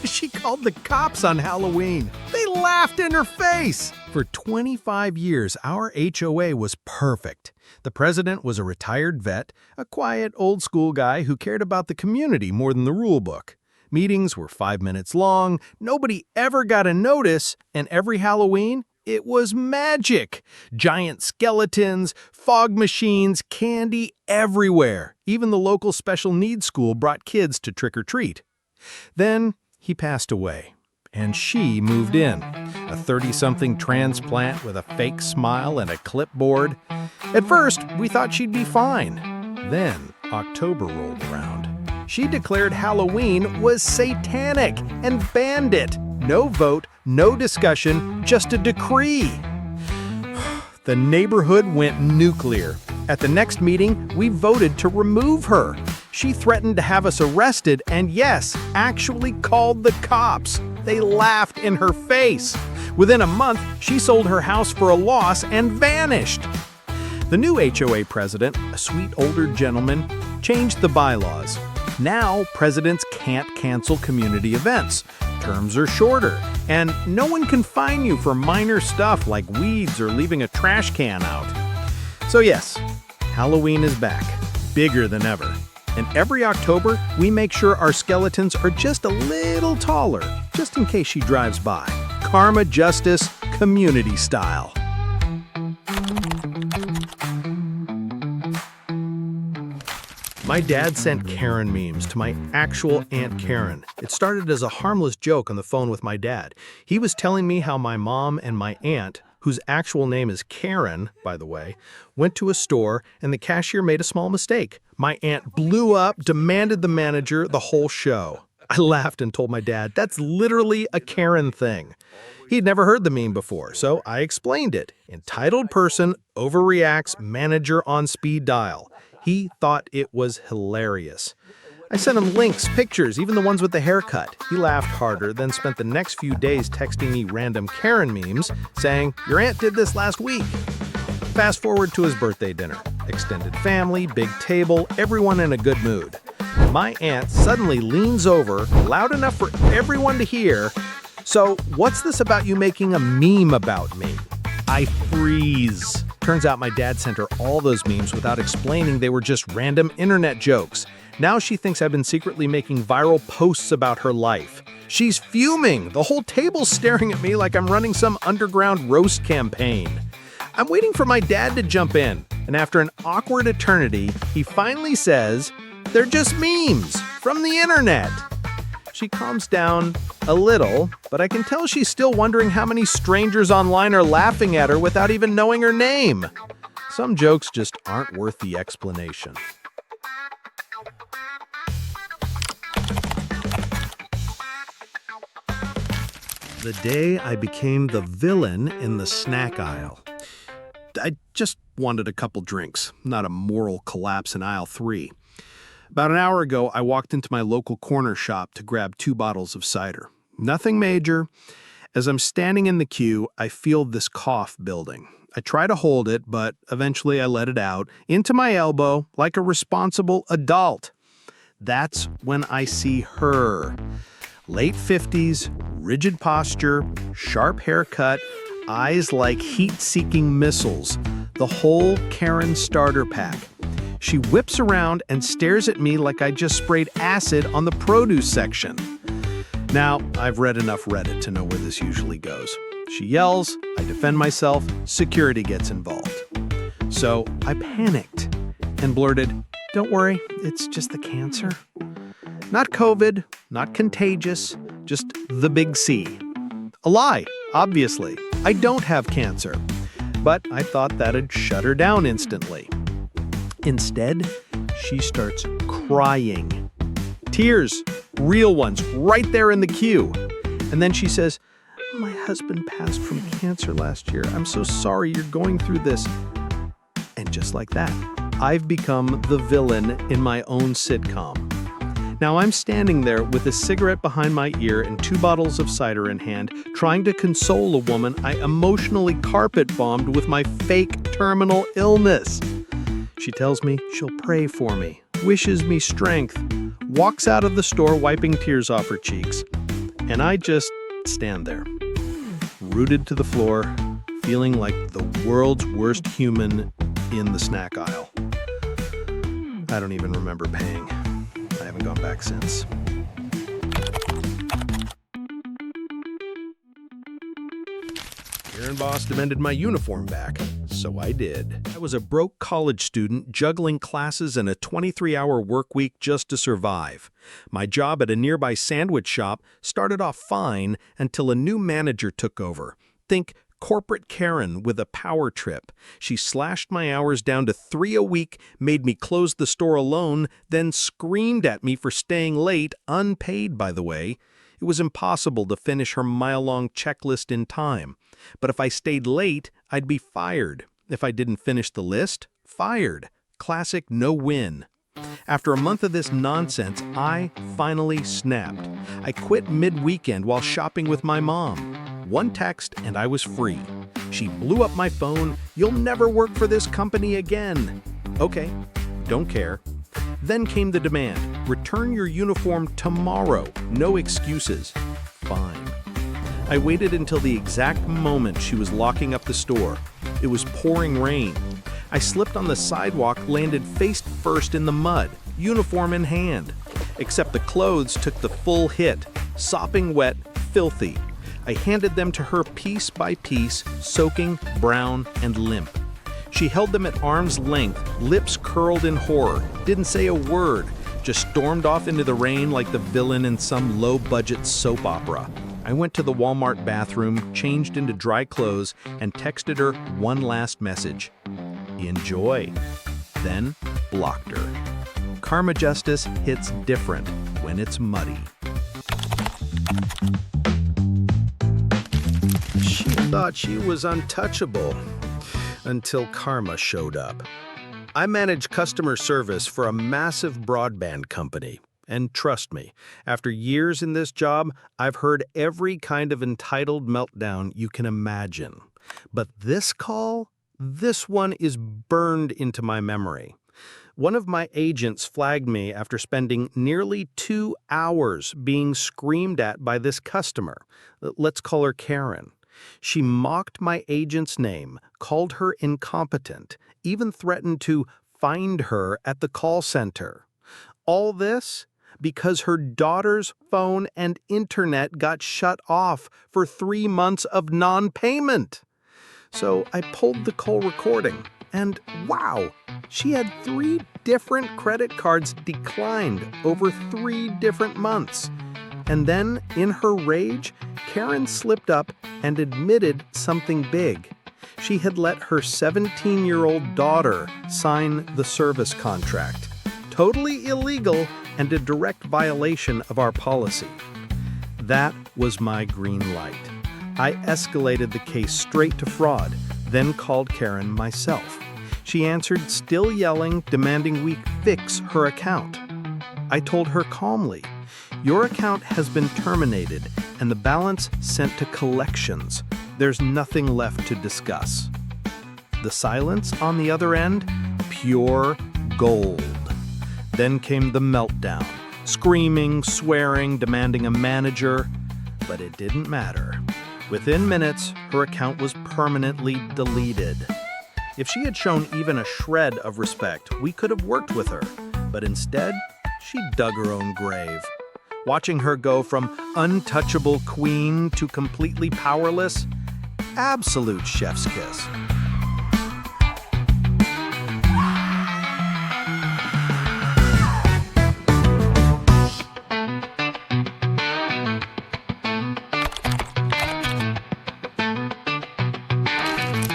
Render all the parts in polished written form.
She called the cops on Halloween. They laughed in her face. For 25 years, our HOA was perfect. The president was a retired vet, a quiet, old-school guy who cared about the community more than the rule book. Meetings were 5 minutes long, nobody ever got a notice, and every Halloween, it was magic. Giant skeletons, fog machines, candy everywhere. Even the local special needs school brought kids to trick-or-treat. Then he passed away, and she moved in. A 30-something transplant with a fake smile and a clipboard. At first, we thought she'd be fine. Then October rolled around. She declared Halloween was satanic and banned it. No vote, no discussion, just a decree. The neighborhood went nuclear. At the next meeting, we voted to remove her. She threatened to have us arrested and, yes, actually called the cops. They laughed in her face. Within a month, she sold her house for a loss and vanished. The new HOA president, a sweet older gentleman, changed the bylaws. Now, presidents can't cancel community events. Terms are shorter, and no one can fine you for minor stuff like weeds or leaving a trash can out. So yes, Halloween is back, bigger than ever. And every October, we make sure our skeletons are just a little taller, just in case she drives by. Karma justice, community style. My dad sent Karen memes to my actual Aunt Karen. It started as a harmless joke on the phone with my dad. He was telling me how my mom and my aunt, whose actual name is Karen, by the way, went to a store and the cashier made a small mistake. My aunt blew up, demanded the manager, the whole show. I laughed and told my dad, that's literally a Karen thing. He'd never heard the meme before, so I explained it. Entitled person overreacts, manager on speed dial. He thought it was hilarious. I sent him links, pictures, even the ones with the haircut. He laughed harder, then spent the next few days texting me random Karen memes, saying, your aunt did this last week. Fast forward to his birthday dinner. Extended family, big table, everyone in a good mood. My aunt suddenly leans over, loud enough for everyone to hear, so what's this about you making a meme about me? I freeze. Turns out my dad sent her all those memes without explaining they were just random internet jokes. Now she thinks I've been secretly making viral posts about her life. She's fuming. The whole table's staring at me like I'm running some underground roast campaign. I'm waiting for my dad to jump in, and after an awkward eternity, he finally says, they're just memes from the internet. She calms down a little, but I can tell she's still wondering how many strangers online are laughing at her without even knowing her name. Some jokes just aren't worth the explanation. The day I became the villain in the snack aisle. I just wanted a couple drinks, not a moral collapse in aisle 3. About an hour ago, I walked into my local corner shop to grab 2 bottles of cider. Nothing major. As I'm standing in the queue, I feel this cough building. I try to hold it, but eventually I let it out, into my elbow, like a responsible adult. That's when I see her. Late 50s, rigid posture, sharp haircut, eyes like heat-seeking missiles. The whole Karen starter pack. She whips around and stares at me like I just sprayed acid on the produce section. Now, I've read enough Reddit to know where this usually goes. She yells, I defend myself, security gets involved. So I panicked and blurted, don't worry, it's just the cancer. Not COVID, not contagious, just the big C. A lie, obviously. I don't have cancer. But I thought that'd shut her down instantly. Instead, she starts crying. Tears, real ones, right there in the queue. And then she says, my husband passed from cancer last year. I'm so sorry you're going through this. And just like that, I've become the villain in my own sitcom. Now I'm standing there with a cigarette behind my ear and 2 bottles of cider in hand, trying to console a woman I emotionally carpet-bombed with my fake terminal illness. She tells me she'll pray for me, wishes me strength, walks out of the store wiping tears off her cheeks. And I just stand there, rooted to the floor, feeling like the world's worst human in the snack aisle. I don't even remember paying. I haven't gone back since. Karen Boss demanded my uniform back, so I did. I was a broke college student juggling classes and a 23-hour work week just to survive. My job at a nearby sandwich shop started off fine until a new manager took over. Think corporate Karen with a power trip. She slashed my hours down to 3 a week, made me close the store alone, then screamed at me for staying late, unpaid by the way. It was impossible to finish her mile-long checklist in time. But if I stayed late, I'd be fired. If I didn't finish the list, fired. Classic no-win. After a month of this nonsense, I finally snapped. I quit mid-weekend while shopping with my mom. One text and I was free. She blew up my phone. "You'll never work for this company again." Okay, don't care. Then came the demand. "Return your uniform tomorrow. No excuses." Fine. I waited until the exact moment she was locking up the store. It was pouring rain. I slipped on the sidewalk, landed face first in the mud, uniform in hand. Except the clothes took the full hit, sopping wet, filthy. I handed them to her piece by piece, soaking, brown, and limp. She held them at arm's length, lips curled in horror, didn't say a word, just stormed off into the rain like the villain in some low-budget soap opera. I went to the Walmart bathroom, changed into dry clothes, and texted her one last message. Enjoy. Then blocked her. Karma justice hits different when it's muddy. She thought she was untouchable until karma showed up. I manage customer service for a massive broadband company. And trust me, after years in this job, I've heard every kind of entitled meltdown you can imagine. But this call, this one is burned into my memory. One of my agents flagged me after spending nearly 2 hours being screamed at by this customer. Let's call her Karen. She mocked my agent's name, called her incompetent, even threatened to find her at the call center. All this because her daughter's phone and internet got shut off for 3 months of non-payment. So I pulled the call recording, and wow, she had 3 different credit cards declined over 3 different months. And then, in her rage, Karen slipped up and admitted something big. She had let her 17-year-old daughter sign the service contract. Totally illegal and a direct violation of our policy. That was my green light. I escalated the case straight to fraud, then called Karen myself. She answered, still yelling, demanding we fix her account. I told her calmly, "Your account has been terminated and the balance sent to collections. There's nothing left to discuss." The silence on the other end, pure gold. Then came the meltdown, screaming, swearing, demanding a manager, but it didn't matter. Within minutes, her account was permanently deleted. If she had shown even a shred of respect, we could have worked with her, but instead, she dug her own grave. Watching her go from untouchable queen to completely powerless, absolute chef's kiss.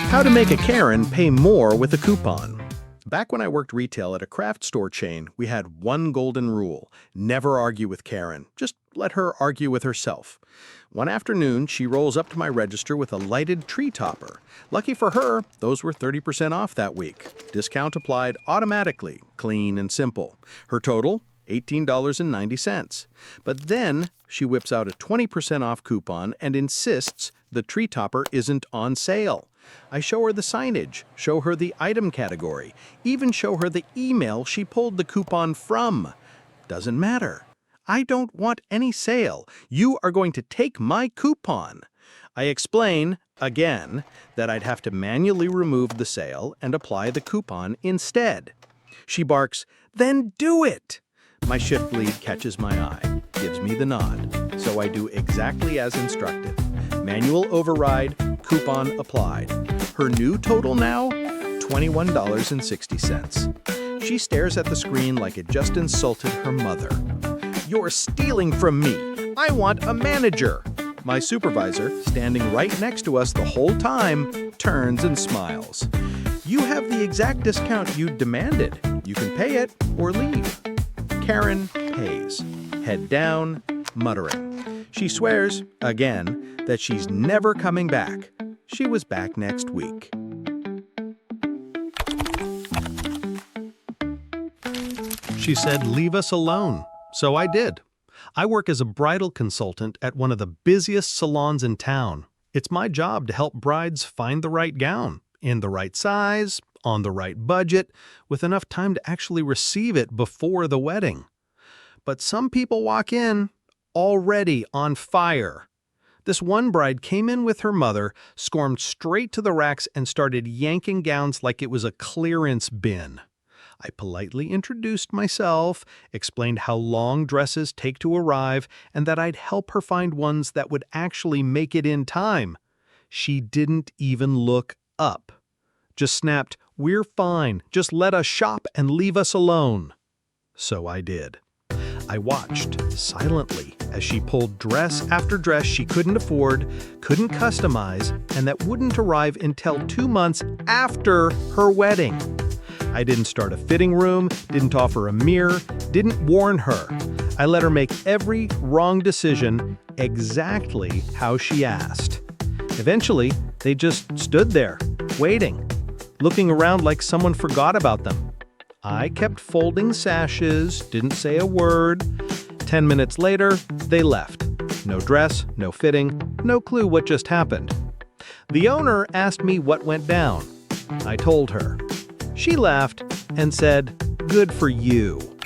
How to make a Karen pay more with a coupon. Back when I worked retail at a craft store chain, we had one golden rule: never argue with Karen. Just let her argue with herself. One afternoon, she rolls up to my register with a lighted tree topper. Lucky for her, those were 30% off that week. Discount applied automatically, clean and simple. Her total, $18.90. But then she whips out a 20% off coupon and insists the tree topper isn't on sale. I show her the signage, show her the item category, even show her the email she pulled the coupon from. Doesn't matter. I don't want any sale. You are going to take my coupon. I explain, again, that I'd have to manually remove the sale and apply the coupon instead. She barks, "Then do it!" My shift lead catches my eye, gives me the nod, so I do exactly as instructed. Manual override, coupon applied. Her new total now? $21.60. She stares at the screen like it just insulted her mother. "You're stealing from me. I want a manager." My supervisor, standing right next to us the whole time, turns and smiles. "You have the exact discount you demanded. You can pay it or leave." Karen pays, head down, muttering. She swears, again, that she's never coming back. She was back next week. She said, "Leave us alone." So I did. I work as a bridal consultant at one of the busiest salons in town. It's my job to help brides find the right gown, in the right size, on the right budget, with enough time to actually receive it before the wedding. But some people walk in already on fire. This one bride came in with her mother, stormed straight to the racks, and started yanking gowns like it was a clearance bin. I politely introduced myself, explained how long dresses take to arrive, and that I'd help her find ones that would actually make it in time. She didn't even look up. Just snapped, "We're fine. Just let us shop and leave us alone." So I did. I watched silently as she pulled dress after dress she couldn't afford, couldn't customize, and that wouldn't arrive until 2 months after her wedding. I didn't start a fitting room, didn't offer a mirror, didn't warn her. I let her make every wrong decision exactly how she asked. Eventually, they just stood there, waiting, looking around like someone forgot about them. I kept folding sashes, didn't say a word. 10 minutes later, they left. No dress, no fitting, no clue what just happened. The owner asked me what went down. I told her. She laughed and said, "Good for you."